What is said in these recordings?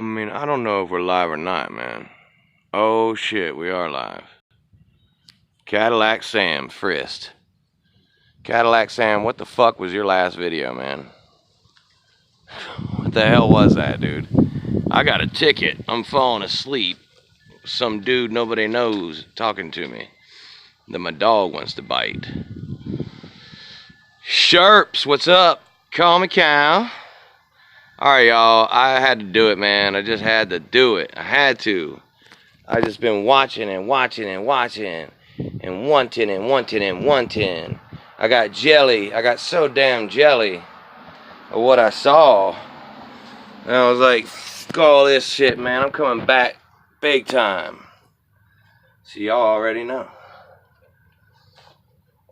I mean, I don't know if we're live or not, man. Oh shit, we are live. Cadillac Sam Frist. Cadillac Sam, what the fuck was your last video, man? What the hell was that, dude? I got a ticket. I'm falling asleep. Some dude nobody knows talking to me that my dog wants to bite. Sharps, what's up? Call me Cal. Alright, y'all. I had to do it, man. I just had to do it. I had to. I just been watching and watching and watching and wanting and wanting and wanting. I got jelly. I got so damn jelly of what I saw. And I was like, fuck all this shit, man. I'm coming back big time. So y'all already know.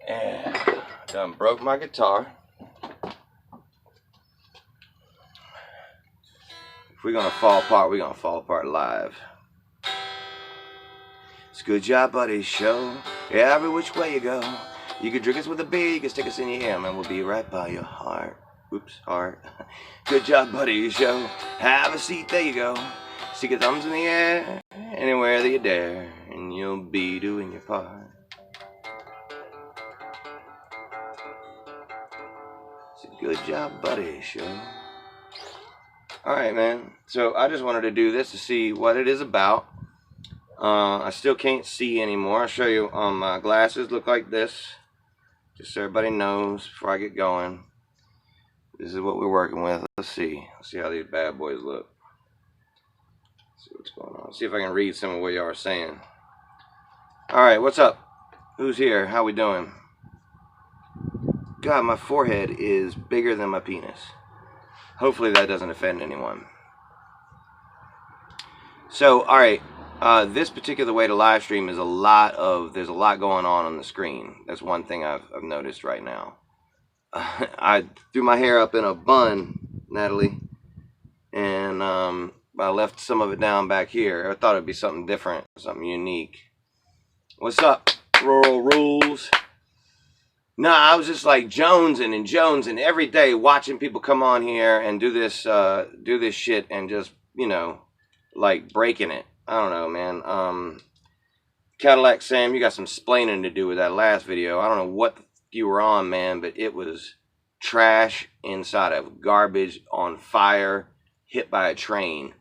Yeah. Done broke my guitar. If we're gonna fall apart, we're gonna fall apart live. It's Good Job Buddy show. Yeah, every which way you go. You can drink us with a beer, you can stick us in your ear, man. We'll be right by your heart. Oops, heart. Good Job Buddy show. Have a seat, there you go. Stick your thumbs in the air, anywhere that you dare, and you'll be doing your part. It's a Good Job Buddy show. Alright, man. So I just wanted to do this to see what it is about. I still can't see anymore. I'll show you. My glasses look like this. Just so everybody knows before I get going. This is what we're working with. Let's see. Let's see how these bad boys look. Let's see what's going on. See if I can read some of what y'all are saying. Alright, what's up? Who's here? How we doing? God, my forehead is bigger than my penis. Hopefully that doesn't offend anyone. So, alright. This particular way to live stream is there's a lot going on the screen. That's one thing I've noticed right now. I threw my hair up in a bun, Natalie, and I left some of it down back here. I thought it'd be something different, something unique. What's up, Rural Rules? No, I was just like jonesing and every day watching people come on here and do this shit and just, you know, like breaking it. I don't know, man. Cadillac Sam, you got some splaining to do with that last video. I don't know what you were on, man, but it was trash inside of garbage, on fire, hit by a train.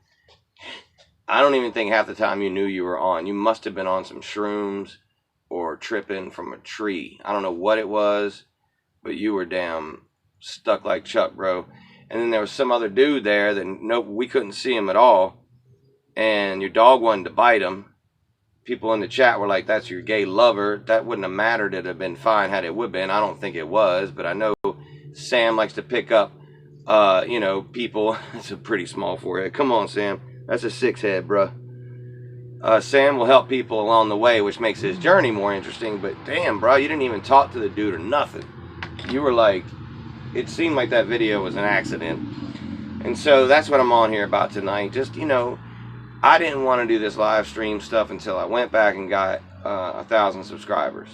I don't even think half the time you knew you were on. You must have been on some shrooms or tripping from a tree. I don't know what it was, but you were damn stuck like Chuck, bro. And then there was some other dude there that we couldn't see him at all. And your dog wanted to bite him. People in the chat were like, that's your gay lover. That wouldn't have mattered. It'd have been fine had it would have been. I don't think it was, but I know Sam likes to pick up, you know, people. It's a pretty small forehead. Come on, Sam. That's a 6 head, bruh. Sam will help people along the way, which makes his journey more interesting. But damn, bro, you didn't even talk to the dude or nothing. You were like, it seemed like that video was an accident. And so that's what I'm on here about tonight. Just, you know, I didn't want to do this live stream stuff until I went back and got 1,000 subscribers.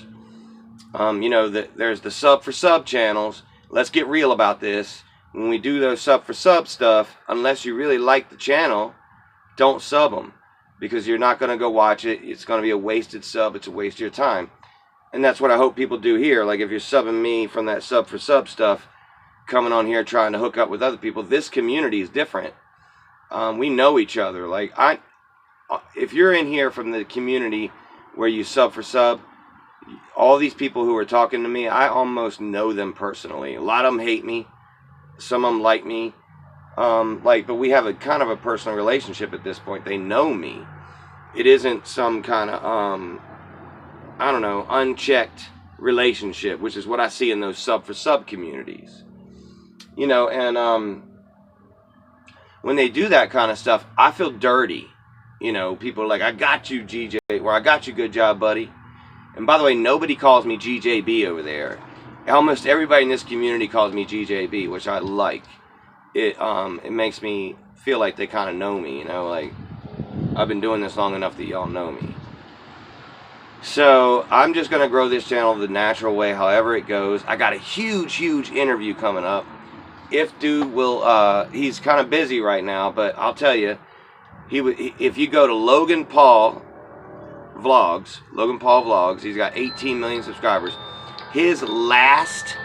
You know, there's the sub for sub channels. Let's get real about this. When we do those sub for sub stuff, unless you really like the channel, don't sub them. Because you're not going to go watch it. It's going to be a wasted sub. It's a waste of your time. And that's what I hope people do here. Like if you're subbing me from that sub for sub stuff, coming on here trying to hook up with other people, this community is different. We know each other. Like if you're in here from the community where you sub for sub, all these people who are talking to me, I almost know them personally. A lot of them hate me. Some of them like me. But we have a kind of a personal relationship at this point. They know me. It isn't some kind of, I don't know, unchecked relationship, which is what I see in those sub for sub communities. You know, and, when they do that kind of stuff, I feel dirty. You know, people are like, I got you, GJ, or I got you, Good Job Buddy. And by the way, nobody calls me GJB over there. Almost everybody in this community calls me GJB, which I like. It makes me feel like they kind of know me, you know, like I've been doing this long enough that y'all know me. So I'm just going to grow this channel the natural way, however it goes. I got a huge interview coming up. If dude will, he's kind of busy right now, but I'll tell you, If you go to Logan Paul Vlogs, he's got 18 million subscribers. His last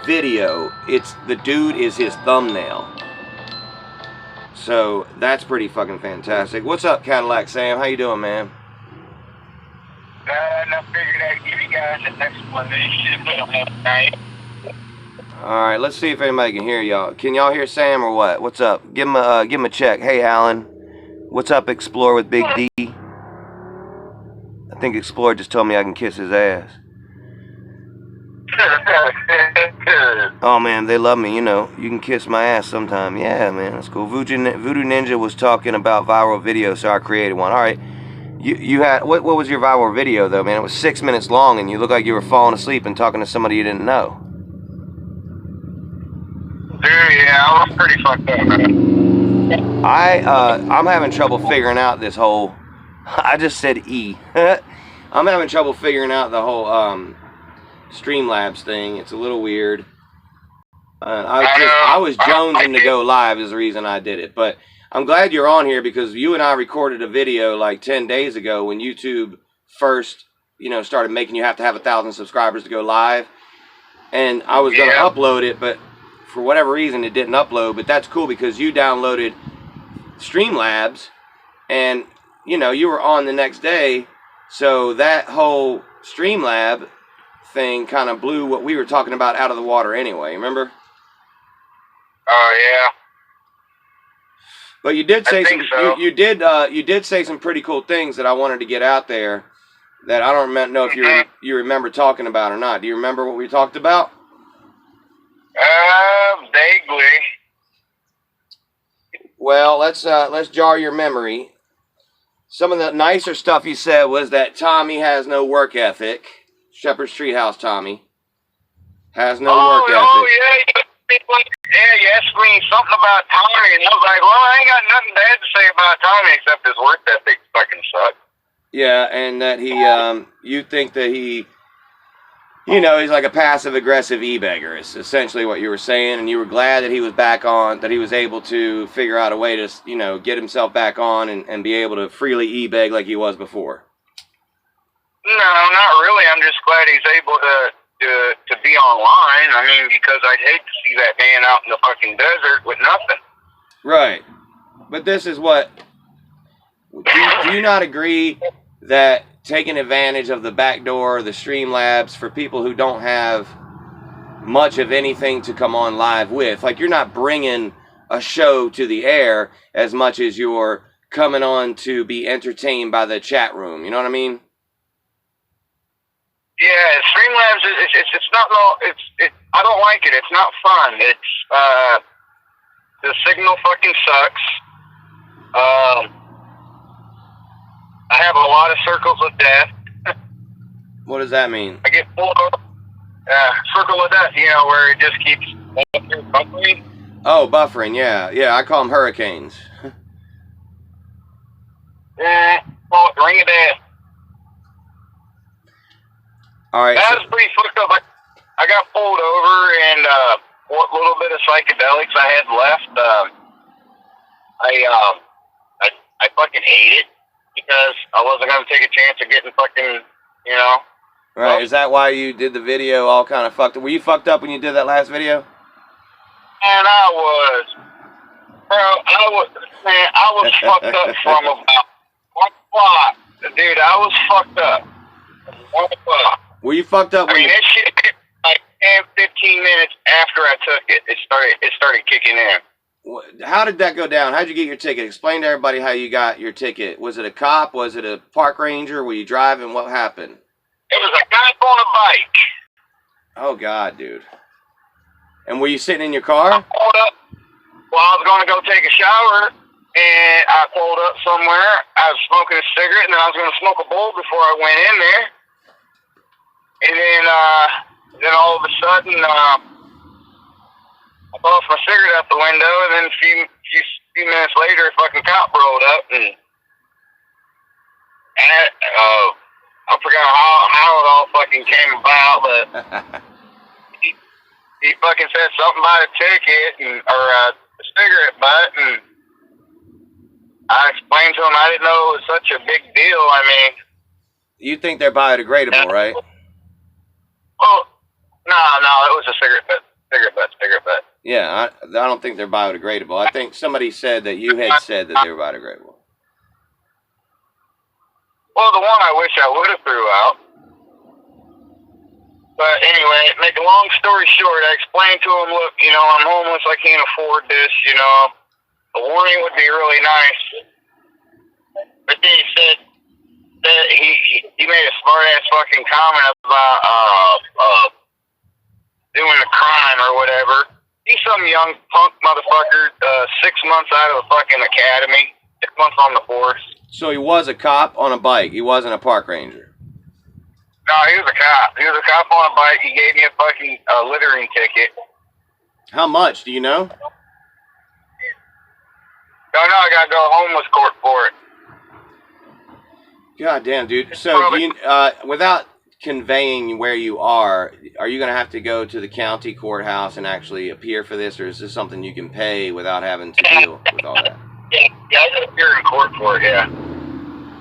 video, the dude is his thumbnail. So that's pretty fucking fantastic. What's up, Cadillac Sam? How you doing, man? I figured I'd give you guys an explanation. We don't have time. Alright, let's see if anybody can hear y'all. Can y'all hear Sam or what? What's up? Give him a check. Hey, Alan. What's up, Explore with Big D? I think Explore just told me I can kiss his ass. Oh, man, they love me, you know. You can kiss my ass sometime. Yeah, man, that's cool. Voodoo Ninja was talking about viral videos, so I created one. Alright. You had, what was your viral video, though, man? It was 6 minutes long, and you looked like you were falling asleep and talking to somebody you didn't know. Dude, yeah, I was pretty fucked up, man. I'm having trouble figuring out this whole, I just said E. I'm having trouble figuring out the whole Streamlabs thing. It's a little weird. I was jonesing to go live is the reason I did it. But I'm glad you're on here because you and I recorded a video like 10 days ago when YouTube first, started making you have to have 1,000 subscribers to go live. And I was going to upload it, but for whatever reason it didn't upload. But that's cool because you downloaded Streamlabs and, you were on the next day. So that whole Streamlab thing kind of blew what we were talking about out of the water anyway, remember? Oh, yeah. But you did say you did say some pretty cool things that I wanted to get out there that I don't know if you remember talking about or not. Do you remember what we talked about? Vaguely. Well, let's jar your memory. Some of the nicer stuff you said was that Tommy has no work ethic. Shepherd's Treehouse Tommy has no work ethic. Oh, yeah. Yeah, you asked me something about Tommy, and I was like, well, I ain't got nothing bad to say about Tommy except his work ethic fucking sucks. Yeah, and that you think that he's like a passive-aggressive e-beggar. It's essentially what you were saying, and you were glad that he was back on, that he was able to figure out a way to, get himself back on and be able to freely e-beg like he was before. No, not really. I'm just glad he's able to be online. I mean, because I'd hate to see that man out in the fucking desert with nothing. Right. But this is what... Do you not agree that taking advantage of the back door, the Streamlabs, for people who don't have much of anything to come on live with, like you're not bringing a show to the air as much as you're coming on to be entertained by the chat room, you know what I mean? Yeah, Streamlabs it's not I don't like it. It's not fun. It's the signal fucking sucks. I have a lot of circles of death. What does that mean? I get pulled over. Circle of death, where it just keeps buffering. Oh, buffering, yeah. I call them hurricanes. Well, ring of death. All right. That was pretty fucked up. I got pulled over, and what little bit of psychedelics I had left, I fucking ate it because I wasn't going to take a chance of getting fucking, Right. Is that why you did the video all kind of fucked up? Were you fucked up when you did that last video? Man, I was fucked up from about 1 o'clock. Dude, I was fucked up. 1 o'clock. Were you fucked up? That shit, like 10, 15 minutes after I took it, it started kicking in. How did that go down? How'd you get your ticket? Explain to everybody how you got your ticket. Was it a cop? Was it a park ranger? Were you driving? What happened? It was a guy on a bike. Oh, God, dude. And were you sitting in your car? I pulled up. Well, I was going to go take a shower, and I pulled up somewhere. I was smoking a cigarette, and then I was going to smoke a bowl before I went in there. And then all of a sudden, I tossed my cigarette out the window, and then a few minutes later, a fucking cop rolled up, and I forgot how it all fucking came about, but he fucking said something about a ticket or a cigarette butt, and I explained to him I didn't know it was such a big deal. I mean, You think they're biodegradable, right? oh, no, it was a cigarette butt. Yeah, I don't think they're biodegradable. I think somebody said that you had said that they were biodegradable. Well, the one I wish I would have threw out. But anyway, make a long story short, I explained to him, look, you know, I'm homeless, I can't afford this, you know. A warning would be really nice. But then he said that he made a smart-ass fucking comment about doing the crime or whatever. He's some young punk motherfucker, 6 months out of the fucking academy, 6 months on the force. So he was a cop on a bike. He wasn't a park ranger. No, he was a cop. He was a cop on a bike. He gave me a fucking littering ticket. How much, do you know? No, I gotta go homeless court for it. God damn, dude. So, do you, without conveying where you are you going to have to go to the county courthouse and actually appear for this, or is this something you can pay without having to deal with all that? Yeah, I gotta appear in court for it, yeah.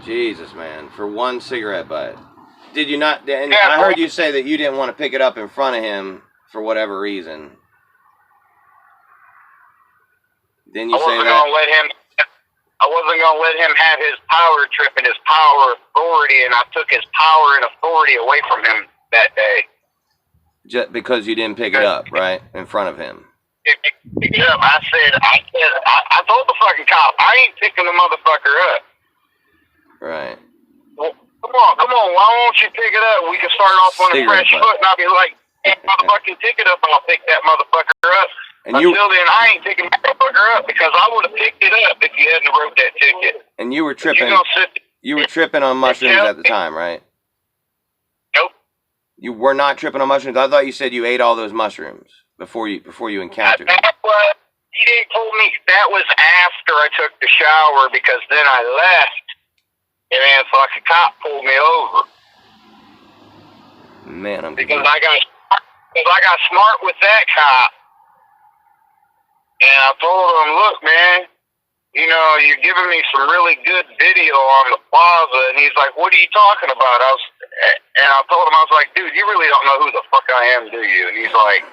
Jesus, man. For one cigarette butt. Did you not... And I heard you say that you didn't want to pick it up in front of him for whatever reason. Didn't you say that? I wasn't going to let him have his power trip and his power authority, and I took his power and authority away from him that day. Just because you didn't pick it up, right? In front of him. Pick it up. I told the fucking cop, I ain't picking the motherfucker up. Right. Well, come on, why won't you pick it up? We can start off on a fresh foot, and I'll be like, hey, motherfucking pick it up, and I'll pick that motherfucker up. And until then, I ain't picking that motherfucker up because I would have picked it up if you hadn't wrote that ticket. And you were tripping. You were tripping on mushrooms at the time, right? Nope. You were not tripping on mushrooms. I thought you said you ate all those mushrooms before you encountered them. He didn't told me that was after I took the shower because then I left. And then fucking cop pulled me over. Man, I'm because I got smart with that cop, and I told him, look, man, you know, you're giving me some really good video on the plaza, and he's like, what are you talking about? I told him, I was like, dude, you really don't know who the fuck I am, do you? And he's like,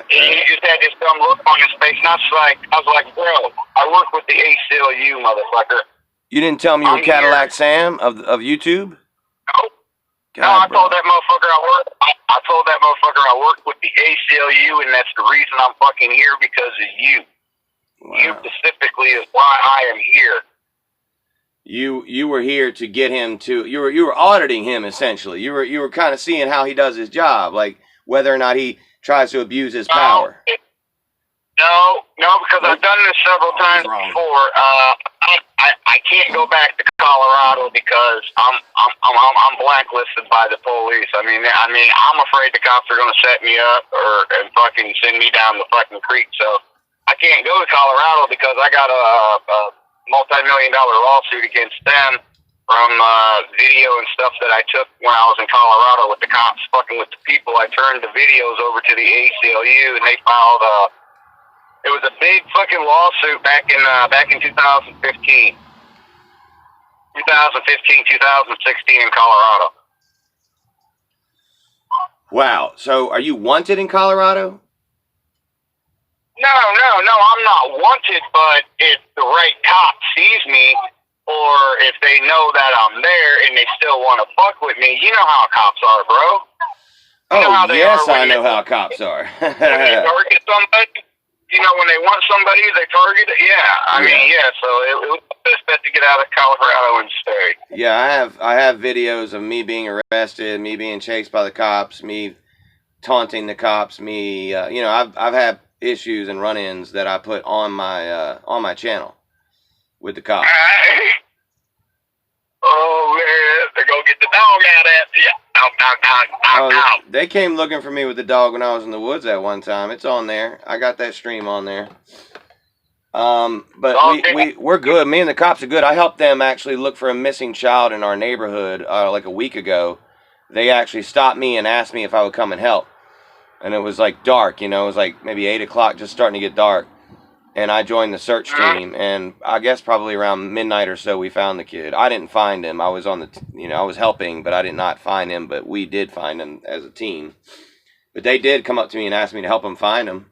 he just had this dumb look on his face, and I was like, bro, I work with the ACLU, motherfucker. You didn't tell me you were Cadillac Sam of YouTube? Nope. No, I told that motherfucker I work with the ACLU, and that's the reason I'm fucking here because of you. Wow. You specifically is why I am here. You were here to get him to. You were auditing him essentially. You were kind of seeing how he does his job, like whether or not he tries to abuse his power. No, because I've done this several times before. I can't go back to Colorado because I'm blacklisted by the police. I mean, I'm afraid the cops are going to set me up and fucking send me down the fucking creek. So I can't go to Colorado because I got a multi-million-dollar lawsuit against them from video and stuff that I took when I was in Colorado with the cops fucking with the people. I turned the videos over to the ACLU, and they filed it was a big fucking lawsuit back in 2015, 2016 in Colorado. Wow. So are you wanted in Colorado? No, I'm not wanted, but if the right cop sees me, or if they know that I'm there and they still want to fuck with me, you know how cops are, bro. Yes, I know how cops are. When they target somebody, you know, when they want somebody, they target it. Yeah, so it was best to get out of Colorado and stay. Yeah, I have videos of me being arrested, me being chased by the cops, me taunting the cops, me, I've had issues and run-ins that I put on my channel with the cops. Oh man, they're gonna get the dog out after you. They came looking for me with the dog when I was in the woods at one time. It's on there. I got that stream on there. But we're good. Me and the cops are good. I helped them actually look for a missing child in our neighborhood like a week ago. They actually stopped me and asked me if I would come and help. And it was like dark, it was like maybe 8 o'clock, just starting to get dark. and I joined the search team, and I guess probably around midnight or so we found the kid. I didn't find him. I was on the, I was helping, but I did not find him, but we did find him as a team. But they did come up to me and ask me to help them find him.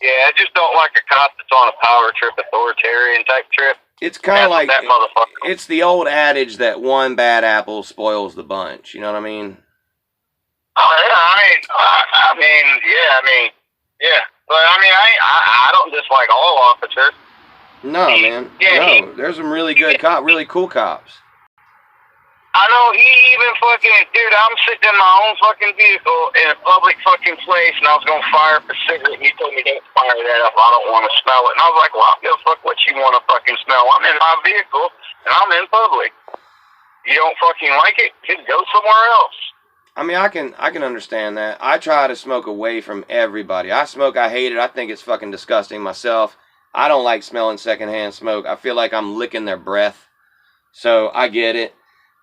Yeah, I just don't like a cop that's on a power trip, authoritarian type trip. It's kind of like, that motherfucker. It's the old adage that one bad apple spoils the bunch. You know what I mean? Oh, yeah, yeah. But, I don't dislike all officers. No, man. Yeah, no, there's some really good really cool cops. I know, he even fucking, dude, I'm sitting in my own fucking vehicle in a public fucking place, and I was going to fire up a cigarette, and he told me, don't fire that up, I don't want to smell it. And I was like, well, I don't give a fuck what you want to fucking smell. I'm in my vehicle, and I'm in public. You don't fucking like it, just go somewhere else. I mean, I can understand that. I try to smoke away from everybody. I smoke, I hate it, I think it's fucking disgusting myself. I don't like smelling secondhand smoke. I feel like I'm licking their breath. So, I get it.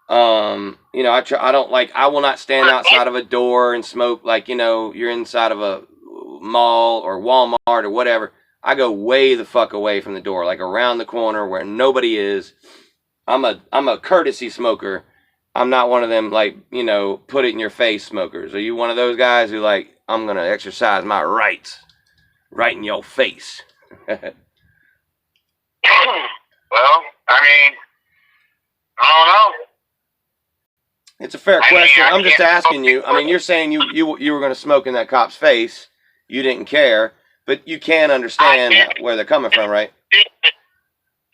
I will not stand outside of a door and smoke like, you're inside of a mall or Walmart or whatever. I go way the fuck away from the door, like around the corner where nobody is. I'm a courtesy smoker. I'm not one of them, like, put it in your face smokers. Are you one of those guys who, like, I'm going to exercise my rights right in your face? Well, I don't know. It's a fair question. I'm just asking you. I mean, you're saying you were going to smoke in that cop's face. You didn't care, but you can understand where they're coming from, right?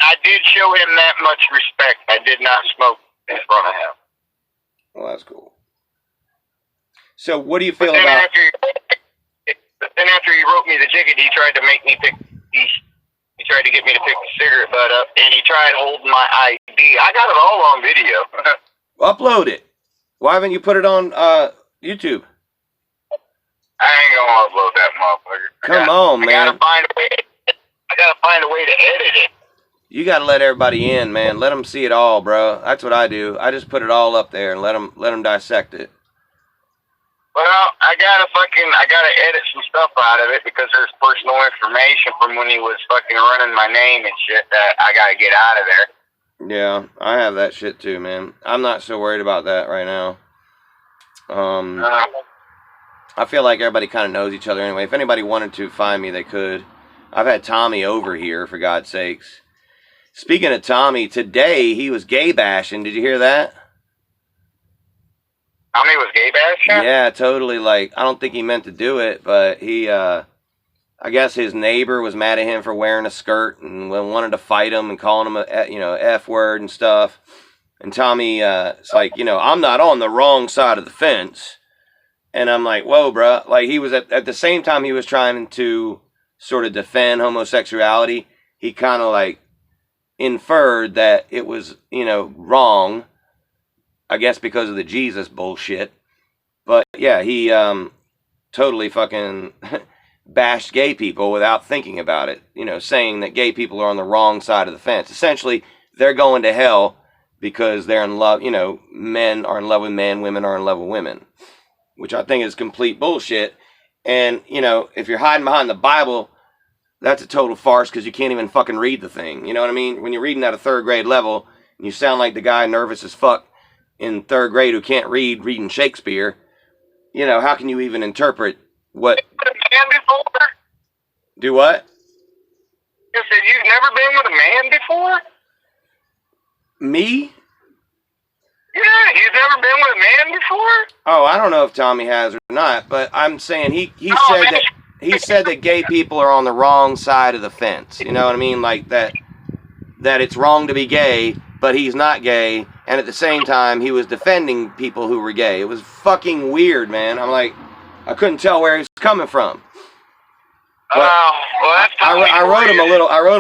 I did show him that much respect. I did not smoke in front of him. Well, that's cool. So, what do you feel about? Then after he wrote me the ticket, he tried to make me pick. He tried to get me to pick the cigarette butt up, and he tried holding my ID. I got it all on video. Upload it. Why haven't you put it on YouTube? I ain't gonna upload that motherfucker. Come on, man. I gotta find a way to edit it. You gotta let everybody in, man. Let them see it all, bro. That's what I do. I just put it all up there and let them dissect it. Well, I gotta edit some stuff out of it because there's personal information from when he was fucking running my name and shit that I gotta get out of there. Yeah, I have that shit too, man. I'm not so worried about that right now. I feel like everybody kind of knows each other anyway. If anybody wanted to find me, they could. I've had Tommy over here, for God's sakes. Speaking of Tommy, today he was gay bashing. Did you hear that? Tommy was gay bashing? Yeah, totally. Like, I don't think he meant to do it, but he, I guess his neighbor was mad at him for wearing a skirt and wanted to fight him and calling him a F word and stuff. And Tommy, it's like, I'm not on the wrong side of the fence. And I'm like, whoa, bro. Like, he was at the same time he was trying to sort of defend homosexuality, he kind of like inferred that it was, wrong. I guess because of the Jesus bullshit. But yeah, he totally fucking bashed gay people without thinking about it. Saying that gay people are on the wrong side of the fence. Essentially, they're going to hell because they're in love, men are in love with men, women are in love with women. Which I think is complete bullshit. And, if you're hiding behind the Bible, that's a total farce because you can't even fucking read the thing. You know what I mean? When you're reading at a third grade level, and you sound like the guy nervous as fuck in third grade who can't reading Shakespeare, how can you even interpret what... Man before? Do what? You said you've never been with a man before? Me? Yeah, you've never been with a man before? Oh, I don't know if Tommy has or not, but I'm saying he said that gay people are on the wrong side of the fence. You know what I mean? Like that it's wrong to be gay, but he's not gay, and at the same time he was defending people who were gay. It was fucking weird, man. I'm like, I couldn't tell where he was coming from. Well, that's totally I wrote him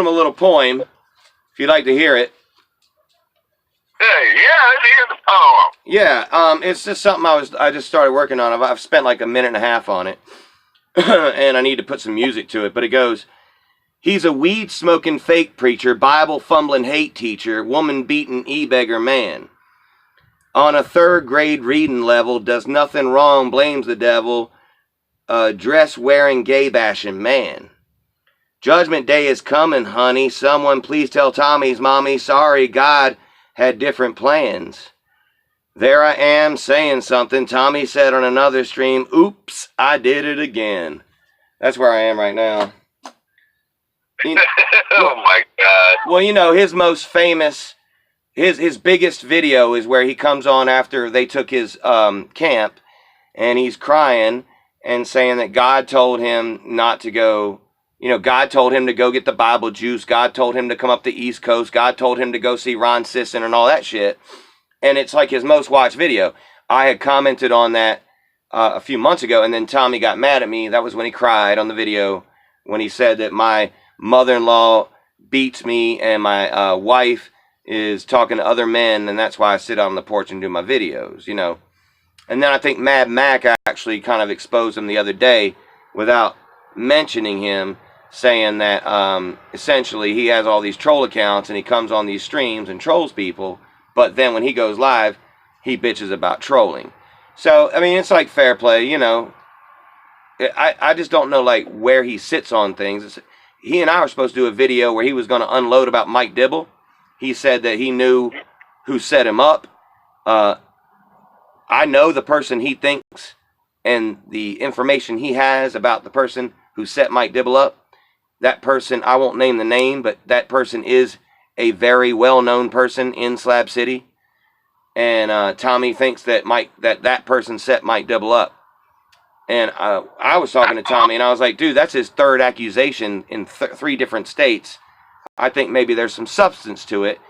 a little poem. If you'd like to hear it. Yeah, let's hear the poem. Yeah, it's just something I just started working on. I've spent like a minute and a half on it, and I need to put some music to it. But it goes, he's a weed-smoking fake preacher, Bible-fumbling hate teacher, woman-beating e-beggar man. On a third-grade reading level, does nothing wrong, blames the devil, dress-wearing, gay-bashing man. Judgment Day is coming, honey. Someone please tell Tommy's mommy, sorry, God had different plans. There I am saying something. Tommy said on another stream, oops, I did it again. That's where I am right now. Oh my God. Well, you know, his most famous, his biggest video is where he comes on after they took his camp, and he's crying and saying that God told him not to go. You know, God told him to go get the Bible juice. God told him to come up the East Coast. God told him to go see Ron Sisson and all that shit. And it's like his most watched video. I had commented on that a few months ago, and then Tommy got mad at me. That was when he cried on the video, when he said that my mother-in-law beats me and my wife is talking to other men, and that's why I sit on the porch and do my videos, you know. And then I think Mad Mac actually kind of exposed him the other day without mentioning him, saying that essentially he has all these troll accounts and he comes on these streams and trolls people, but then when he goes live, he bitches about trolling. So, I mean, it's like fair play, you know. I just don't know, like, where he sits on things. He and I were supposed to do a video where he was going to unload about Mike Dibble. He said that he knew who set him up. I know the person he thinks and the information he has about the person who set Mike Dibble up. That person, I won't name the name, but that person is a very well-known person in Slab City. And Tommy thinks that that person set Mike Dibble up. And I was talking to Tommy, and I was like, dude, that's his third accusation in 3 different states. I think maybe there's some substance to it,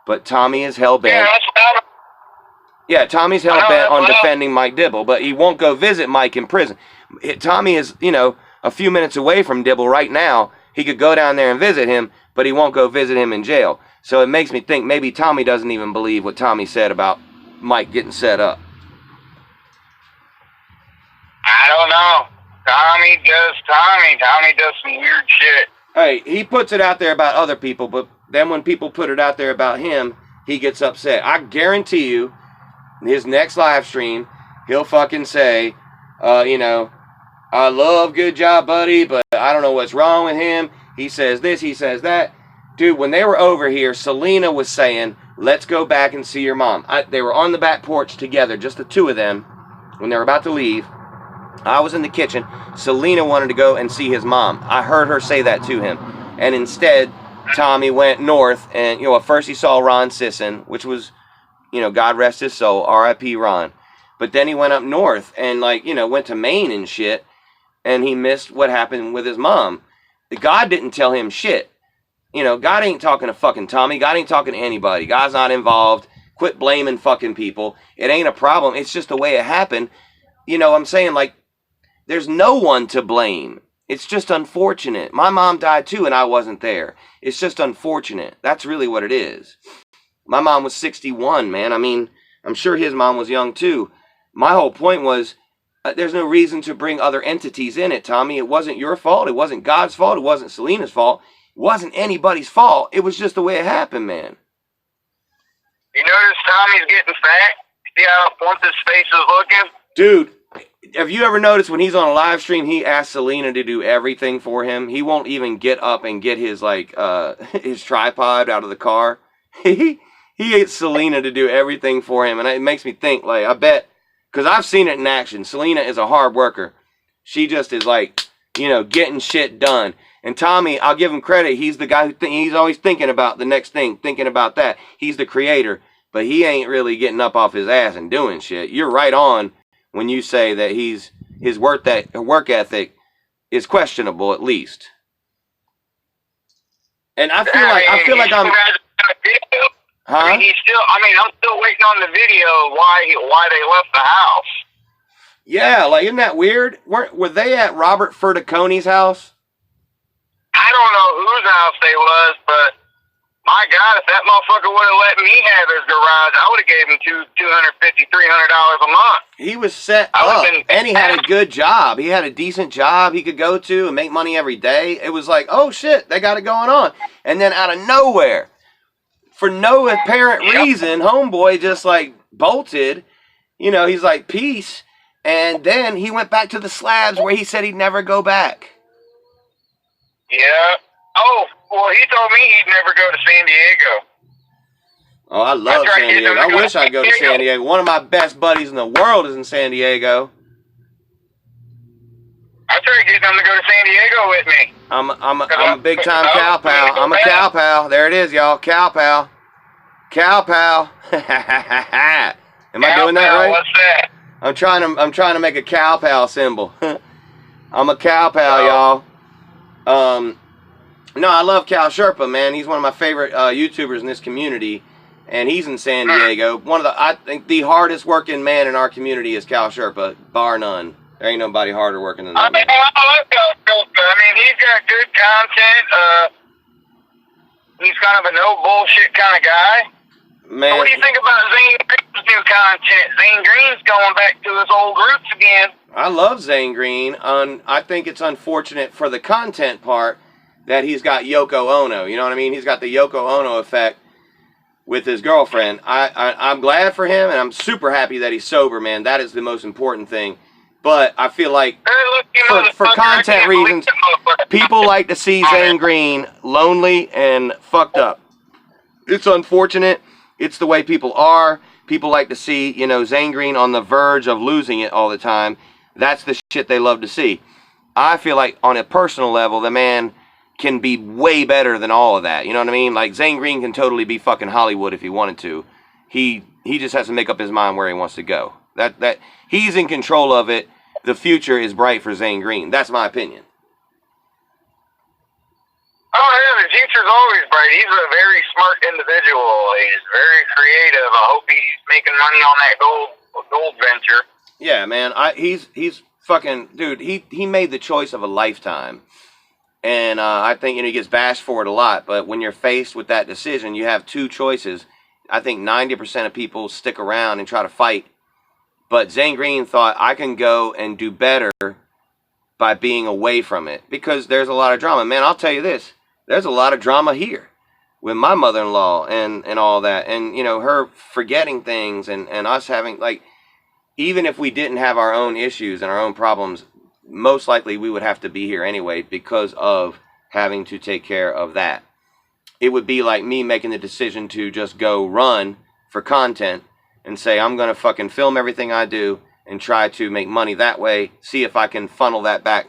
but Tommy is hell-bent. Yeah, Tommy's hell-bent on defending Mike Dibble, but he won't go visit Mike in prison. Tommy is, you know, a few minutes away from Dibble right now. He could go down there and visit him, but he won't go visit him in jail. So it makes me think maybe Tommy doesn't even believe what Tommy said about Mike getting set up. I don't know. Tommy does some weird shit. Hey, he puts it out there about other people, but then when people put it out there about him, he gets upset. I guarantee you, his next live stream, he'll fucking say, you know, I love Good Job Buddy, but I don't know what's wrong with him. He says this, he says that. Dude, when they were over here, Selena was saying, let's go back and see your mom. They were on the back porch together, just the two of them, when they were about to leave. I was in the kitchen. Selena wanted to go and see his mom. I heard her say that to him. And instead, Tommy went north, and, you know, at first he saw Ron Sisson, which was, you know, God rest his soul, R.I.P. Ron. But then he went up north and, like, you know, went to Maine and shit, and he missed what happened with his mom. God didn't tell him shit. You know, God ain't talking to fucking Tommy. God ain't talking to anybody. God's not involved. Quit blaming fucking people. It ain't a problem. It's just the way it happened. You know, I'm saying, like, there's no one to blame. It's just unfortunate. My mom died too and I wasn't there. It's just unfortunate. That's really what it is. My mom was 61, man. I mean, I'm sure his mom was young too. My whole point was, there's no reason to bring other entities in it, Tommy. It wasn't your fault. It wasn't God's fault. It wasn't Selena's fault. It wasn't anybody's fault. It was just the way it happened, man. You notice Tommy's getting fat? See how plump his face is looking? Dude, have you ever noticed when he's on a live stream, he asks Selena to do everything for him? He won't even get up and get his, like, his tripod out of the car. He gets Selena to do everything for him. And it makes me think, like, I bet, because I've seen it in action. Selena is a hard worker. She just is, like, you know, getting shit done. And Tommy, I'll give him credit. He's the guy who he's always thinking about the next thing, thinking about that. He's the creator, but he ain't really getting up off his ass and doing shit. You're right on when you say that his work ethic is questionable, at least. And I feel like I'm. Huh? I'm still waiting on the video why they left the house. Yeah, like, isn't that weird? Were they at Robert Ferticone's house? I don't know whose house they was, but my God, if that motherfucker would have let me have his garage, I would have gave him $250, $300 a month. He was set up, and he had a good job. He had a decent job he could go to and make money every day. It was like, oh shit, they got it going on. And then out of nowhere, for no apparent reason, homeboy just like bolted. You know, he's like, peace. And then he went back to the slabs where he said he'd never go back. Yeah. Oh, well, he told me he'd never go to San Diego. Oh, I love San Diego. I wish I'd go to San Diego. One of my best buddies in the world is in San Diego. I tried getting him to go to San Diego with me. I'm a big time cow pal. I'm a cow pal. There it is, y'all. Cow pal. Cow pal. Am I doing that right? What's that? I'm trying to make a cow pal symbol. I'm a cow pal, y'all. No, I love Cal Sherpa, man. He's one of my favorite YouTubers in this community, and he's in San Diego. I think the hardest working man in our community is Cal Sherpa, bar none. There ain't nobody harder working than that. I love Cal Sherpa. I mean, he's got good content. He's kind of a no bullshit kind of guy. Man, what do you think about Zane Green's new content? Zane Green's going back to his old roots again. I love Zane Green. I think it's unfortunate for the content part that he's got Yoko Ono. You know what I mean? He's got the Yoko Ono effect with his girlfriend. I'm glad for him, and I'm super happy that he's sober, man. That is the most important thing. But I feel like for content reasons, people like to see Zane Green lonely and fucked up. It's unfortunate. It's the way people are. People like to see, you know, Zane Green on the verge of losing it all the time. That's the shit they love to see. I feel like on a personal level, the man can be way better than all of that. You know what I mean? Like, Zane Green can totally be fucking Hollywood if he wanted to. He just has to make up his mind where he wants to go. That he's in control of it. The future is bright for Zane Green. That's my opinion. Oh, yeah, the future's always bright. He's a very smart individual. He's very creative. I hope he's making money on that gold venture. Yeah, man. He's fucking, dude, he made the choice of a lifetime. And I think, you know, he gets bashed for it a lot. But when you're faced with that decision, you have two choices. I think 90% of people stick around and try to fight. But Zane Green thought, I can go and do better by being away from it. Because there's a lot of drama. Man, I'll tell you this. There's a lot of drama here with my mother-in-law and all that. And, you know, her forgetting things and us having, like, even if we didn't have our own issues and our own problems, most likely we would have to be here anyway because of having to take care of that. It would be like me making the decision to just go run for content and say, I'm going to fucking film everything I do and try to make money that way, see if I can funnel that back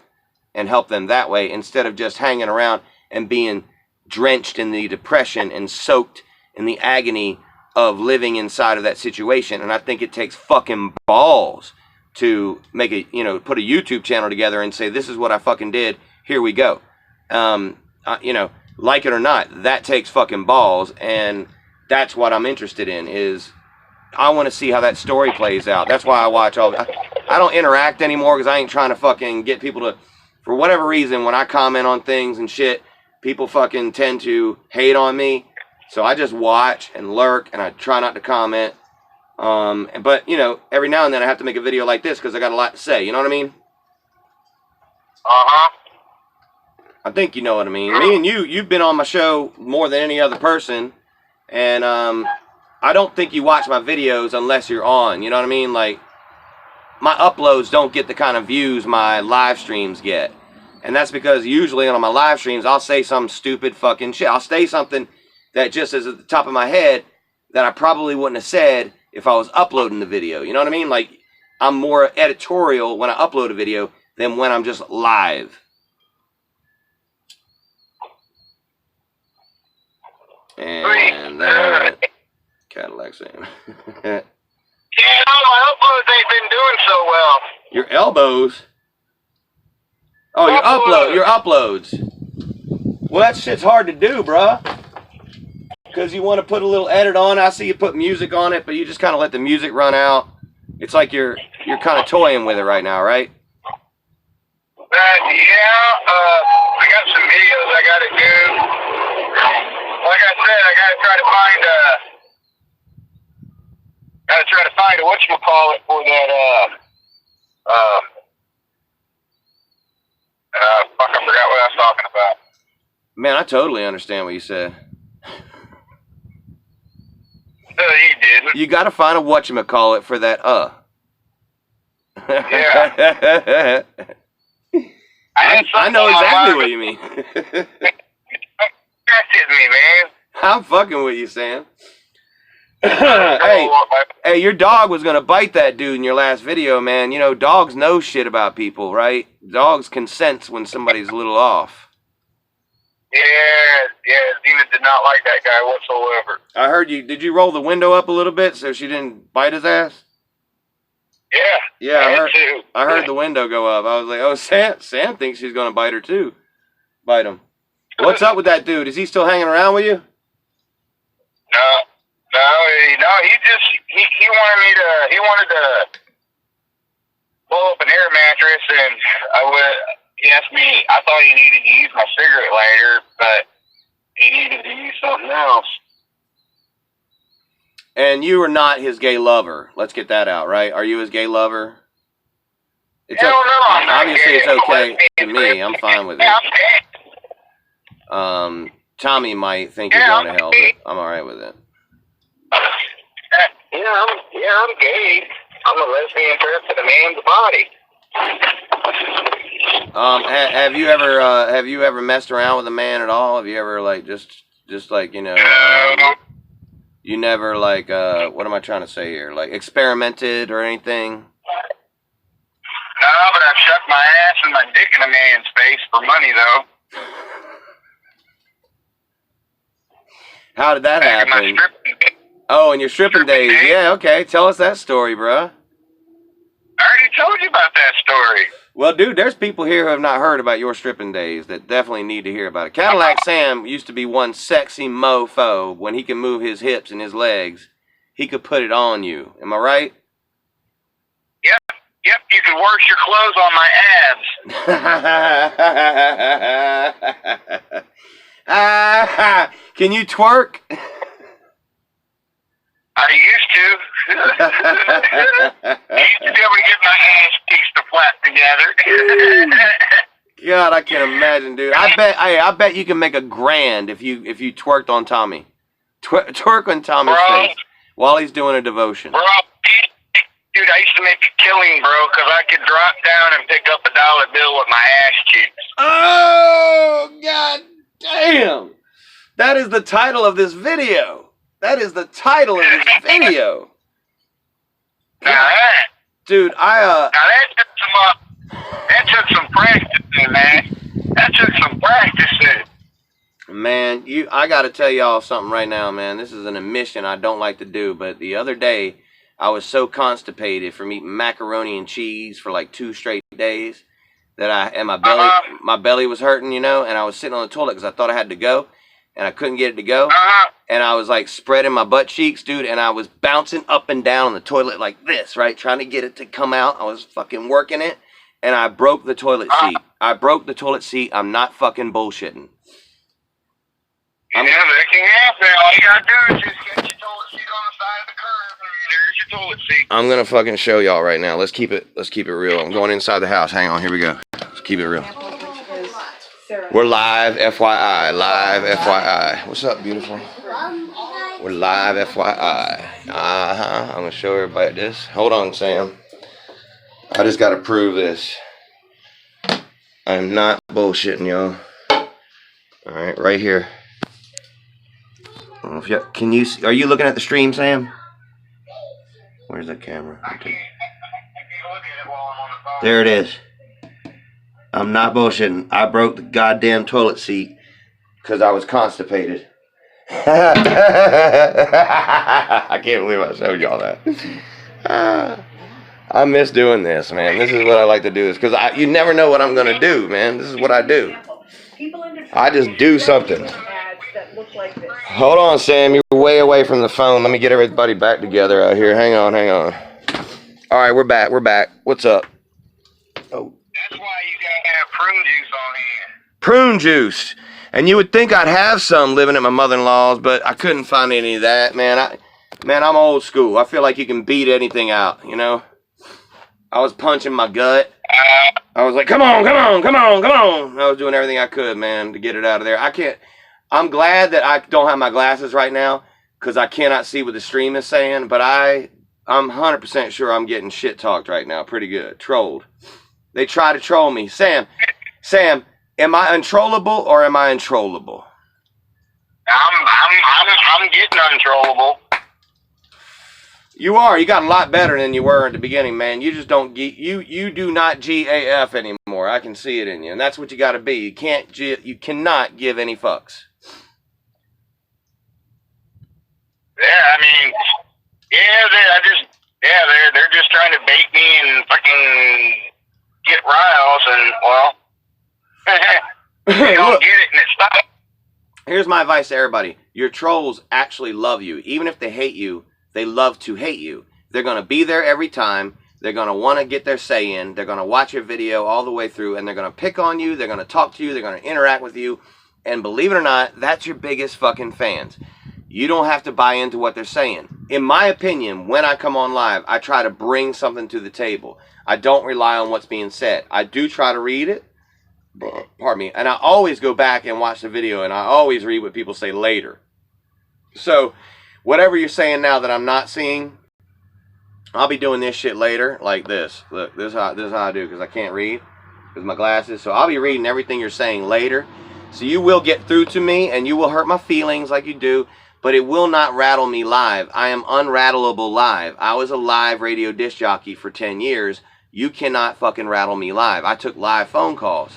and help them that way, instead of just hanging around and being drenched in the depression and soaked in the agony of living inside of that situation. And I think it takes fucking balls to make a, you know, put a YouTube channel together and say, this is what I fucking did, here we go. You know, like it or not, that takes fucking balls, and that's what I'm interested in, is I want to see how that story plays out. That's why I watch all, I don't interact anymore because I ain't trying to fucking get people to, for whatever reason, when I comment on things and shit, people fucking tend to hate on me. So I just watch and lurk, and I try not to comment. But, you know, every now and then I have to make a video like this because I got a lot to say. You know what I mean? Uh-huh. I think you know what I mean. Me and you've been on my show more than any other person. And I don't think you watch my videos unless you're on. You know what I mean? Like, my uploads don't get the kind of views my live streams get. And that's because usually on my live streams, I'll say some stupid fucking shit. I'll say something that just is at the top of my head that I probably wouldn't have said if I was uploading the video. You know what I mean? Like, I'm more editorial when I upload a video than when I'm just live. And Cadillac saying. Yeah, no, my uploads ain't been doing so well. Your elbows? Oh, your uploads. Well, that shit's hard to do, bruh. Because you want to put a little edit on. I see you put music on it, but you just kind of let the music run out. It's like you're kind of toying with it right now, right? I got some videos I got to do. Like I said, I got to try to find a whatchamacallit for that, fuck, I forgot what I was talking about. Man, I totally understand what you said. You didn't. You got to find a whatchamacallit for that, Yeah. I know exactly what you mean. That's me, man. I'm fucking with you, Sam. Hey, your dog was gonna bite that dude in your last video, man. You know, dogs know shit about people, right? Dogs can sense when somebody's a little off. Yeah, Zena did not like that guy whatsoever. I heard you. Did you roll the window up a little bit so she didn't bite his ass? Yeah, I heard the window go up. I was like, oh, Sam thinks she's gonna bite her too. Bite him. What's up with that dude? Is he still hanging around with you? No, he wanted to blow up an air mattress, and he asked me, I thought he needed to use my cigarette lighter, but he needed to use something else. And you are not his gay lover. Let's get that out, right? Are you his gay lover? Hell no, I'm not obviously gay. it's okay to me. I'm fine with it. Tommy might think you're going to hell, but I'm all right with it. I'm gay. I'm a lesbian person in a man's body. Have you ever messed around with a man at all? Have you ever just like, you know, you never like what am I trying to say here? Like experimented or anything? No, but I've shoved my ass and my dick in a man's face for money though. How did that happen? Oh, in your stripping days. Yeah, okay. Tell us that story, bruh. I already told you about that story. Well, dude, there's people here who have not heard about your stripping days that definitely need to hear about it. Cadillac Sam used to be one sexy mofo. When he can move his hips and his legs, he could put it on you. Am I right? Yep, you could wash your clothes on my abs. Can you twerk? I used to. I used to be able to get my ass cheeks to flat together. God, I can't imagine, dude. I bet you can make $1,000 if you twerked on Tommy. Twerk on Tommy's face while he's doing a devotion. Bro, dude, I used to make a killing, bro, because I could drop down and pick up $1 bill with my ass cheeks. Oh, God damn. That is the title of this video. That is the title of this video. Now dude, that took some practicing, man. That took some practicing. Man, I gotta tell y'all something right now, man. This is an admission I don't like to do, but the other day I was so constipated from eating macaroni and cheese for like 2 straight days that my belly was hurting, you know, and I was sitting on the toilet because I thought I had to go. And I couldn't get it to go. And I was like spreading my butt cheeks, dude. And I was bouncing up and down on the toilet like this, right? Trying to get it to come out. I was fucking working it. And I broke the toilet seat. I broke the toilet seat. I'm not fucking bullshitting. Yeah, that can happen. All you gotta do is just get your toilet seat on the side of the curb. And there's your toilet seat. I'm gonna fucking show y'all right now. Let's keep it real. I'm going inside the house. Hang on. Here we go. Let's keep it real. We're live, FYI. Live, FYI. What's up, beautiful? We're live, FYI. I'm going to show everybody this. Hold on, Sam. I just got to prove this. I'm not bullshitting, y'all. Alright, right here. Can you see, are you looking at the stream, Sam? Where's that camera? There it is. I'm not bullshitting. I broke the goddamn toilet seat because I was constipated. I can't believe I showed y'all that. I miss doing this, man. This is what I like to do. Because you never know what I'm going to do, man. This is what I do. I just do something. Hold on, Sam. You're way away from the phone. Let me get everybody back together out here. Hang on. All right, we're back. What's up? Oh. That's why you gotta have prune juice on hand. Prune juice. And you would think I'd have some living at my mother-in-law's, but I couldn't find any of that, man. I'm old school. I feel like you can beat anything out, you know? I was punching my gut. I was like, come on. I was doing everything I could, man, to get it out of there. I'm glad that I don't have my glasses right now, because I cannot see what the stream is saying, but I'm 100% sure I'm getting shit talked right now. Pretty good. Trolled. They try to troll me. Sam, Sam, am I untrollable or am I untrollable? I'm getting untrollable. You are. You got a lot better than you were at the beginning, man. You just don't you do not GAF anymore. I can see it in you, and that's what you got to be. You cannot give any fucks. Yeah, I mean, they're just trying to bait me and fucking get riles, and well, they don't get it, and it stops. Here's my advice to everybody. Your trolls actually love you. Even if they hate you, they love to hate you. They're going to be there every time. They're going to want to get their say in. They're going to watch your video all the way through, and they're going to pick on you. They're going to talk to you. They're going to interact with you. And believe it or not, that's your biggest fucking fans. You don't have to buy into what they're saying. In my opinion, when I come on live, I try to bring something to the table. I don't rely on what's being said. I do try to read it. Pardon me. And I always go back and watch the video, and I always read what people say later. So, whatever you're saying now that I'm not seeing, I'll be doing this shit later, like this. Look, this is how I do, because I can't read with my glasses. So I'll be reading everything you're saying later. So you will get through to me, and you will hurt my feelings like you do, but it will not rattle me live. I am unrattleable live. I was a live radio disc jockey for 10 years. You cannot fucking rattle me live. I took live phone calls.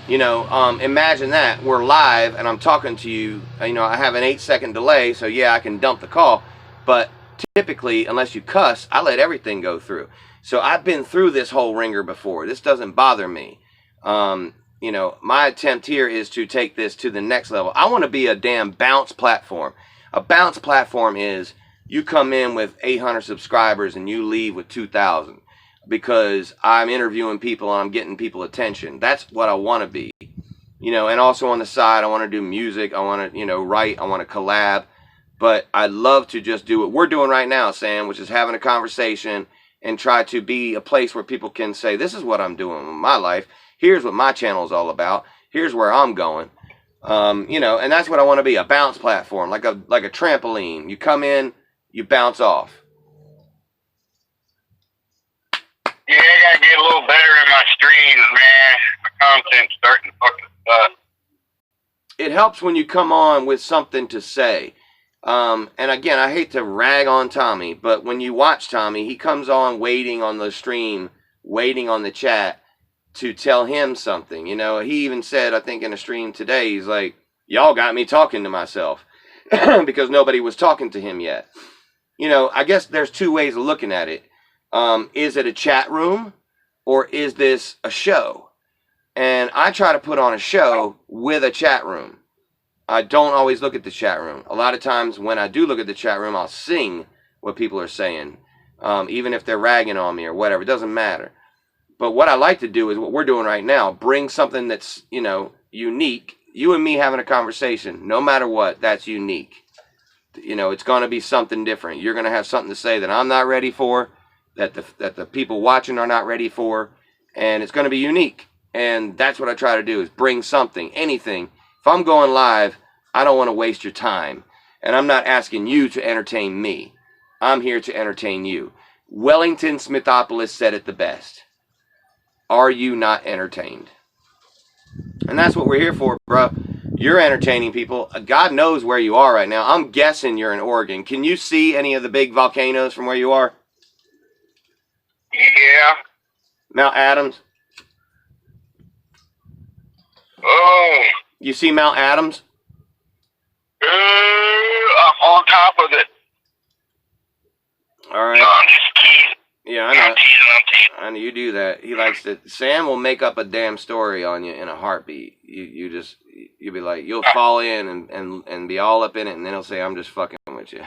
You know, imagine that. We're live, and I'm talking to you. You know, I have an 8-second delay, so yeah, I can dump the call. But typically, unless you cuss, I let everything go through. So I've been through this whole ringer before. This doesn't bother me. You know, my attempt here is to take this to the next level. I want to be a damn bounce platform. A bounce platform is you come in with 800 subscribers and you leave with 2,000. Because I'm interviewing people and I'm getting people attention. That's what I want to be. You know, and also on the side, I want to do music. I want to, you know, write. I want to collab. But I'd love to just do what we're doing right now, Sam, which is having a conversation and try to be a place where people can say, this is what I'm doing with my life. Here's what my channel is all about. Here's where I'm going. You know, and that's what I want to be, a bounce platform, like a trampoline. You come in, you bounce off. Yeah, I gotta get a little better in my streams, man. My content's starting to fucking suck. It helps when you come on with something to say. And again, I hate to rag on Tommy, but when you watch Tommy, he comes on waiting on the stream, waiting on the chat to tell him something. You know, he even said, I think in a stream today, he's like, y'all got me talking to myself because nobody was talking to him yet. You know, I guess there's two ways of looking at it. Is it a chat room or is this a show? And I try to put on a show with a chat room. I don't always look at the chat room. A lot of times when I do look at the chat room, I'll sing what people are saying, even if they're ragging on me or whatever. It doesn't matter. But what I like to do is what we're doing right now. Bring something that's, you know, unique. You and me having a conversation, no matter what, that's unique. You know, it's going to be something different. You're going to have something to say that I'm not ready for, that the people watching are not ready for, and it's going to be unique. And that's what I try to do, is bring something, anything. If I'm going live, I don't want to waste your time. And I'm not asking you to entertain me. I'm here to entertain you. Wellington Smithopolis said it the best. Are you not entertained? And that's what we're here for, bro. You're entertaining people. God knows where you are right now. I'm guessing you're in Oregon. Can you see any of the big volcanoes from where you are? Yeah. Mount Adams? Oh. You see Mount Adams? I'm on top of it. All right. No, I'm just kidding. Yeah, I know. I'm teasing. I know you do that. He likes to. Sam will make up a damn story on you in a heartbeat. You'll be like, you'll fall in and be all up in it, and then he'll say, I'm just fucking with you.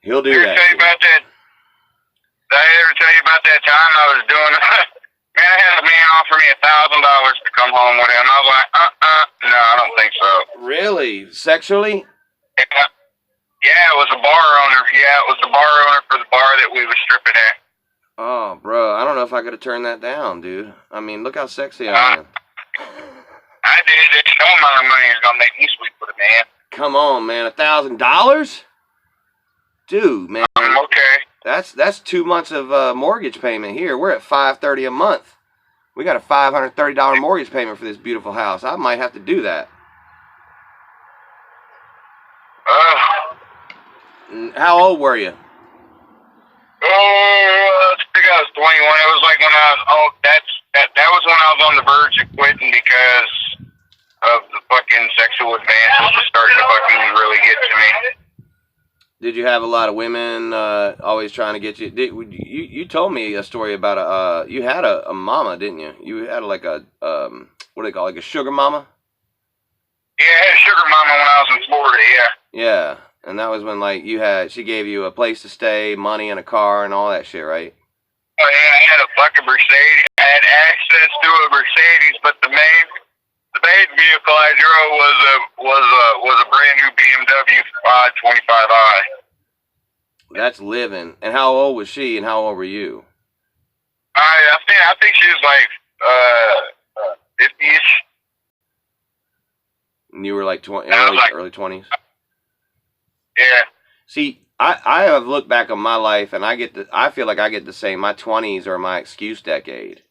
He'll do that. Did I ever tell you about that time I was doing man, I had a man offer me $1,000 to come home with him. I was like, no, I don't think so. Really? Sexually? Yeah, it was a bar owner. Yeah, it was the bar owner for the bar that we were stripping at. Oh, bro, I don't know if I could have turned that down, dude. I mean, look how sexy I am. I did. There's no amount of money is gonna make me sweet with a man. Come on, man, $1,000? Dude, man. Okay. That's 2 months of mortgage payment here. We're at $530 a month. We got a $530 mortgage payment for this beautiful house. I might have to do that. How old were you? I think I was 21. It was like when I was, that was when I was on the verge of quitting because of the fucking sexual advances was starting to fucking really get to me. Did you have a lot of women always trying to get you? You told me a story about you had a mama, didn't you? You had like a what do they call it, like a sugar mama? Yeah, I had a sugar mama when I was in Florida. Yeah. Yeah, and that was when like she gave you a place to stay, money, and a car, and all that shit, right? Oh yeah, I had a fucking Mercedes. I had access to a Mercedes, but the main vehicle I drove was a brand new BMW 525i. That's living. And how old was she, and how old were you? I think she was like 50ish. And you were like early 20s. Yeah. See, I have looked back on my life, and I feel like I get to say my 20s are my excuse decade.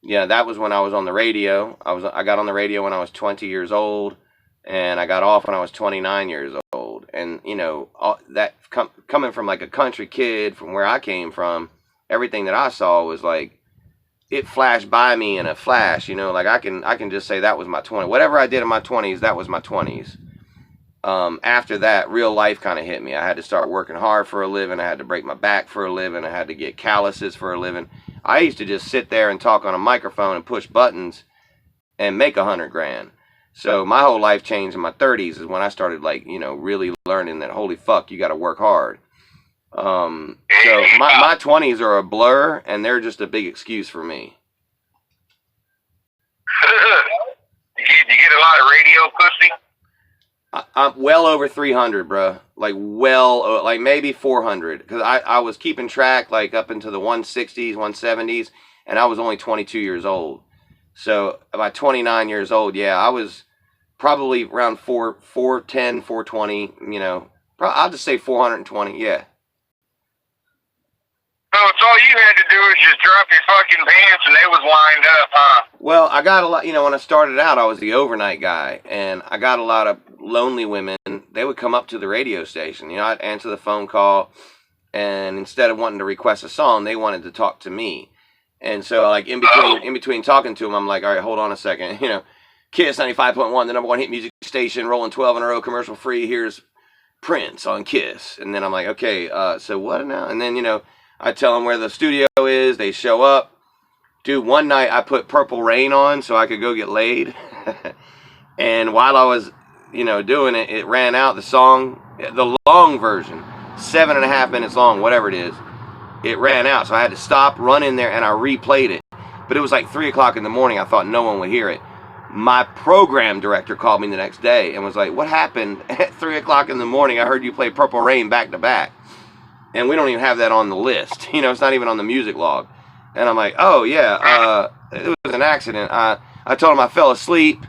Yeah, that was when I was on the radio. I got on the radio when I was 20 years old, and I got off when I was 29 years old. And you know, coming from like a country kid from where I came from, everything that I saw was like it flashed by me in a flash. You know, like I can just say that was my 20. Whatever I did in my 20s, that was my 20s. After that, real life kind of hit me. I had to start working hard for a living. I had to break my back for a living. I had to get calluses for a living. I used to just sit there and talk on a microphone and push buttons and make $100 grand. So my whole life changed in my 30s is when I started, like, you know, really learning that, holy fuck, you got to work hard. So my 20s are a blur, and they're just a big excuse for me. You get a lot of radio pussy? I'm well over 300, bro. Like maybe 400. Because I was keeping track like up into the 160s, 170s, and I was only 22 years old. So about 29 years old, yeah, I was probably around 410, 420, you know. I'll just say 420, yeah. So it's all you had to do is just drop your fucking pants and they was lined up, huh? Well, I got a lot, you know, when I started out, I was the overnight guy, and I got a lot of lonely women. They would come up to the radio station, you know, I'd answer the phone call, and instead of wanting to request a song, they wanted to talk to me. And so, like, in between talking to them, I'm like, all right, hold on a second, you know, Kiss 95.1, the number one hit music station, rolling 12 in a row, commercial free, here's Prince on Kiss. And then I'm like, okay, so what now? And then, you know, I tell them where the studio is. They show up. Dude, one night I put Purple Rain on so I could go get laid. And while I was, you know, doing it, it ran out. The song, the long version, 7.5 minutes long, whatever it is, it ran out. So I had to stop, run in there, and I replayed it. But it was like 3 o'clock in the morning. I thought no one would hear it. My program director called me the next day and was like, what happened at 3 o'clock in the morning? I heard you play Purple Rain back to back. And we don't even have that on the list. You know, it's not even on the music log. And I'm like, oh, yeah, it was an accident. I told him I fell asleep,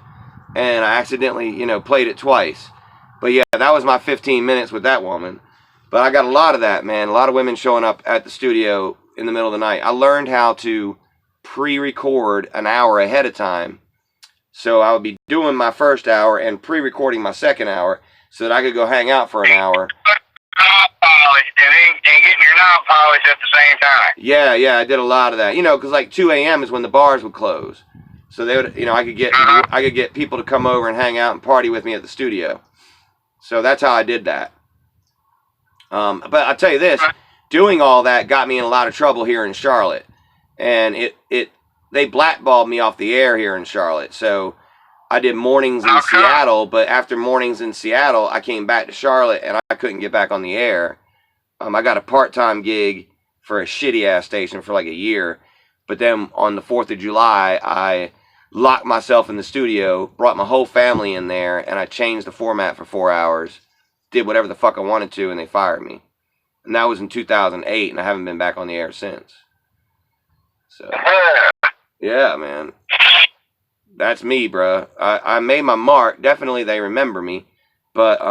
and I accidentally, you know, played it twice. But, yeah, that was my 15 minutes with that woman. But I got a lot of that, man. A lot of women showing up at the studio in the middle of the night. I learned how to pre-record an hour ahead of time. So I would be doing my first hour and pre-recording my second hour so that I could go hang out for an hour. And getting your knob polished at the same time. Yeah, I did a lot of that. You know, because like 2 a.m. is when the bars would close. So they would, you know, I could get people to come over and hang out and party with me at the studio. So that's how I did that. But I'll tell you this, doing all that got me in a lot of trouble here in Charlotte. And they blackballed me off the air here in Charlotte. So I did mornings in Seattle, but after mornings in Seattle, I came back to Charlotte and I couldn't get back on the air. I got a part-time gig for a shitty-ass station for like a year. But then on the 4th of July, I locked myself in the studio, brought my whole family in there, and I changed the format for 4 hours, did whatever the fuck I wanted to, and they fired me. And that was in 2008, and I haven't been back on the air since. So, yeah, man. That's me, bruh. I made my mark. Definitely they remember me. But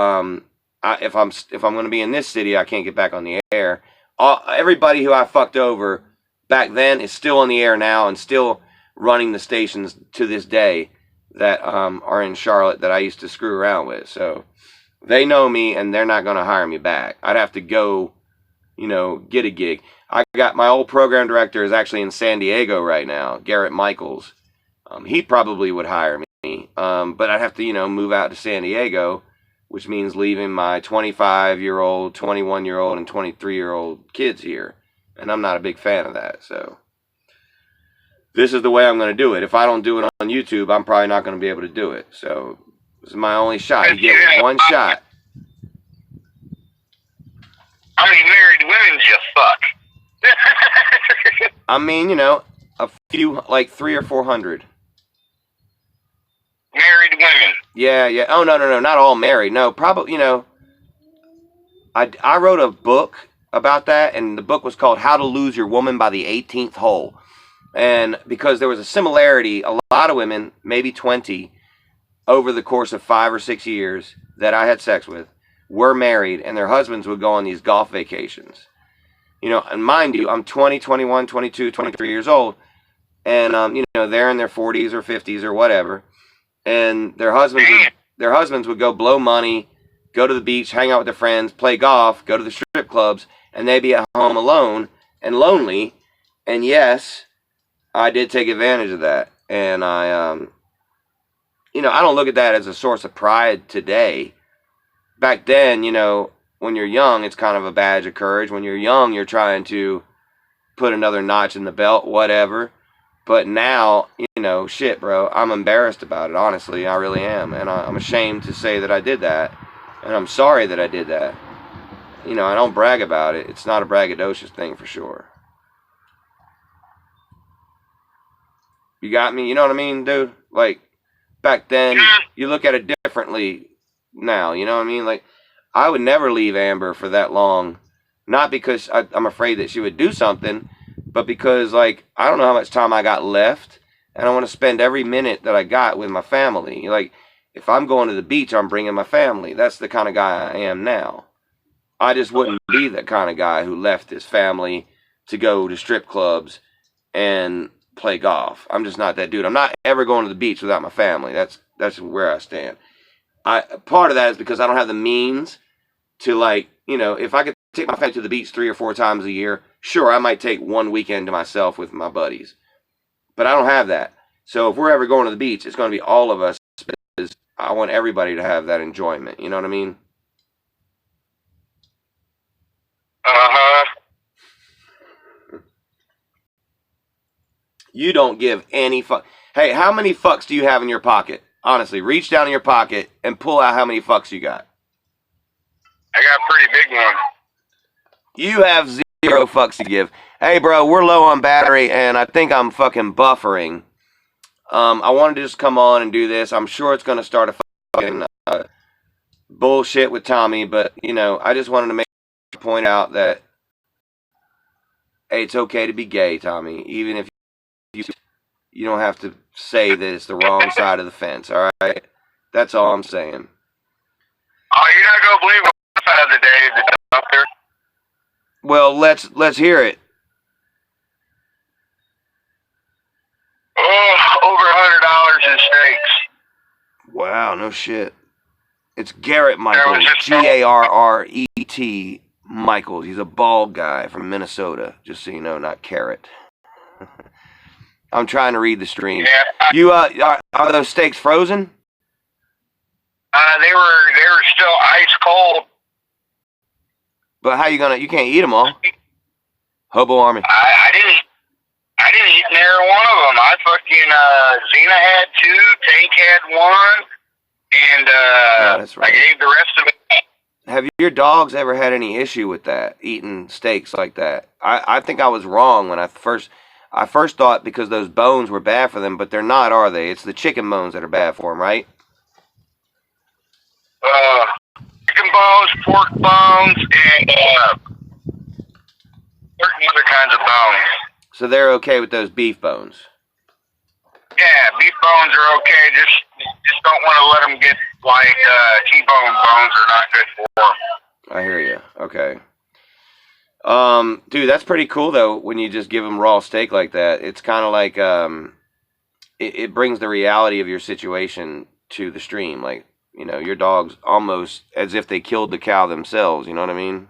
if I'm going to be in this city, I can't get back on the air. Everybody who I fucked over back then is still on the air now and still running the stations to this day that are in Charlotte that I used to screw around with. So they know me, and they're not going to hire me back. I'd have to go, get a gig. I got my old program director is actually in San Diego right now, Garrett Michaels. He probably would hire me, but I'd have to, move out to San Diego, which means leaving my 25-year-old, 21-year-old, and 23-year-old kids here. And I'm not a big fan of that, so this is the way I'm going to do it. If I don't do it on YouTube, I'm probably not going to be able to do it. So this is my only shot. You get one shot. How many married women do you fuck? I mean, a few, like 300 or 400. Married women. Yeah. Oh, no, not all married. No, probably, I wrote a book about that, and the book was called How to Lose Your Woman by the 18th Hole. And because there was a similarity, a lot of women, maybe 20, over the course of 5 or 6 years that I had sex with, were married, and their husbands would go on these golf vacations. And mind you, I'm 20, 21, 22, 23 years old, and, they're in their 40s or 50s or whatever, and their husbands would go blow money, go to the beach, hang out with their friends, play golf, go to the strip clubs, and they'd be at home alone and lonely. And yes, I did take advantage of that. And I don't look at that as a source of pride today. Back then, when you're young, it's kind of a badge of courage. When you're young, you're trying to put another notch in the belt, whatever. But now, shit, bro, I'm embarrassed about it, honestly. I really am. And I'm ashamed to say that I did that. And I'm sorry that I did that. I don't brag about it. It's not a braggadocious thing for sure. You got me? You know what I mean, dude? Like, back then, you look at it differently now. You know what I mean? Like, I would never leave Amber for that long. Not because I'm afraid that she would do something, but because, like, I don't know how much time I got left, and I want to spend every minute that I got with my family. Like, if I'm going to the beach, I'm bringing my family. That's the kind of guy I am now. I just wouldn't be the kind of guy who left his family to go to strip clubs and play golf. I'm just not that dude. I'm not ever going to the beach without my family. That's where I stand. Part of that is because I don't have the means to, like, if I could take my family to the beach 3 or 4 times a year, sure, I might take one weekend to myself with my buddies. But I don't have that. So if we're ever going to the beach, it's going to be all of us, because I want everybody to have that enjoyment. You know what I mean? You don't give any fuck. Hey, how many fucks do you have in your pocket? Honestly, reach down in your pocket and pull out how many fucks you got. I got a pretty big one. You have 0 fucks to give. Hey, bro, we're low on battery, and I think I'm fucking buffering. I wanted to just come on and do this. I'm sure it's going to start a fucking bullshit with Tommy, but, I just wanted to point out that, hey, it's okay to be gay, Tommy, even if you don't have to say that it's the wrong side of the fence, all right? That's all I'm saying. Oh, you're not going to believe what side of the day is out there? Well, let's hear it. Oh, over $100 in steaks. Wow, no shit. It's Garrett Michaels, Garrett Michaels. He's a bald guy from Minnesota, just so you know, not Carrot. I'm trying to read the stream. Yeah. You are those steaks frozen? They were still ice cold. But how you can't eat them all? Hobo Army. I didn't eat near one of them. I fucking Xena had 2, Tank had 1, and yeah, that's right. I gave the rest of it. Have your dogs ever had any issue with that, eating steaks like that? I think I was wrong when I first thought, because those bones were bad for them, but they're not, are they? It's the chicken bones that are bad for them, right? Chicken bones, pork bones, and certain other kinds of bones. So they're okay with those beef bones? Yeah, beef bones are okay. Just don't want to let them get, like, T-bone bones are not good for them. I hear you. Okay. Dude, that's pretty cool, though, when you just give them raw steak like that. It's kind of like, it brings the reality of your situation to the stream. Like, you know, your dog's almost as if they killed the cow themselves. You know what I mean?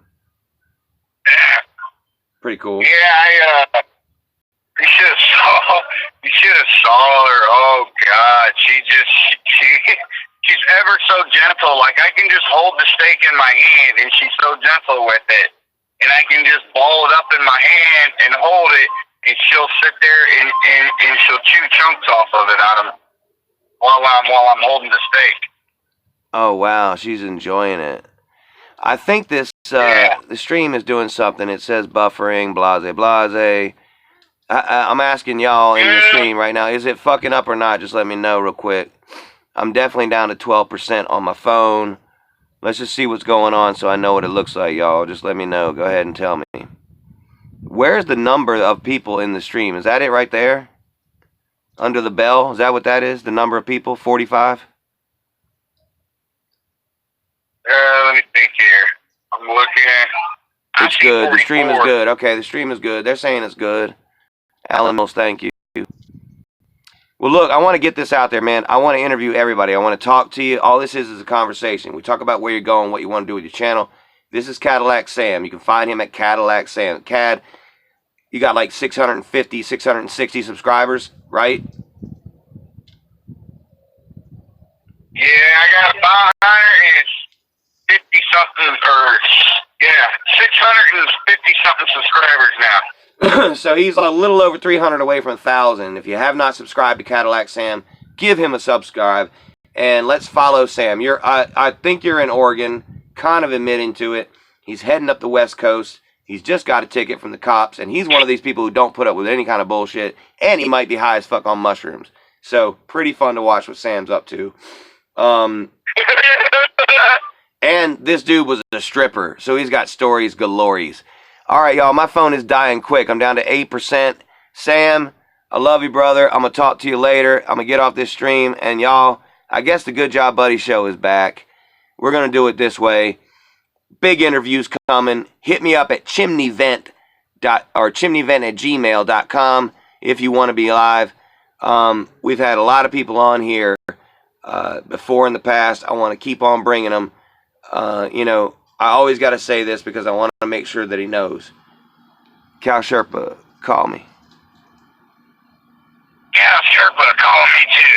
Pretty cool. Yeah, you should have saw her. Oh God, she's ever so gentle. Like I can just hold the steak in my hand, and she's so gentle with it, and I can just ball it up in my hand and hold it, and she'll sit there and she'll chew chunks off of it out of while I'm holding the steak. Oh wow, she's enjoying it. I think this the stream is doing something. It says buffering, blase blase. I'm asking y'all in the stream right now, is it fucking up or not? Just let me know real quick. I'm definitely down to 12% on my phone. Let's just see what's going on so I know what it looks like, y'all. Just let me know. Go ahead and tell me. Where's the number of people in the stream? Is that it right there? Under the bell? Is that what that is? The number of people? 45? Let me think here. I'm looking. It's good. The stream is good. Okay, the stream is good. They're saying it's good. Alan Mills, thank you. Well, look, I want to get this out there, man. I want to interview everybody. I want to talk to you. All this is a conversation. We talk about where you're going, what you want to do with your channel. This is Cadillac Sam. You can find him at Cadillac Sam. Cad, you got like 650, 660 subscribers, right? Yeah, I got 550 something, or yeah, 650 something subscribers now. So he's a little over 300 away from 1,000. If you have not subscribed to Cadillac Sam, give him a subscribe and let's follow Sam. I think you're in Oregon, kind of admitting to it. He's heading up the West Coast. He's just got a ticket from the cops, and he's one of these people who don't put up with any kind of bullshit, and he might be high as fuck on mushrooms. So pretty fun to watch what Sam's up to. And this dude was a stripper, so he's got stories galores. All right, y'all, my phone is dying quick. I'm down to 8%. Sam, I love you, brother. I'm going to talk to you later. I'm going to get off this stream. And y'all, I guess the Good Job Buddy show is back. We're going to do it this way. Big interviews coming. Hit me up at chimneyvent@gmail.com if you want to be live. We've had a lot of people on here before in the past. I want to keep on bringing them. You know, I always got to say this because I want to make sure that he knows. Cal Sherpa, call me. Cal Sherpa, call me too.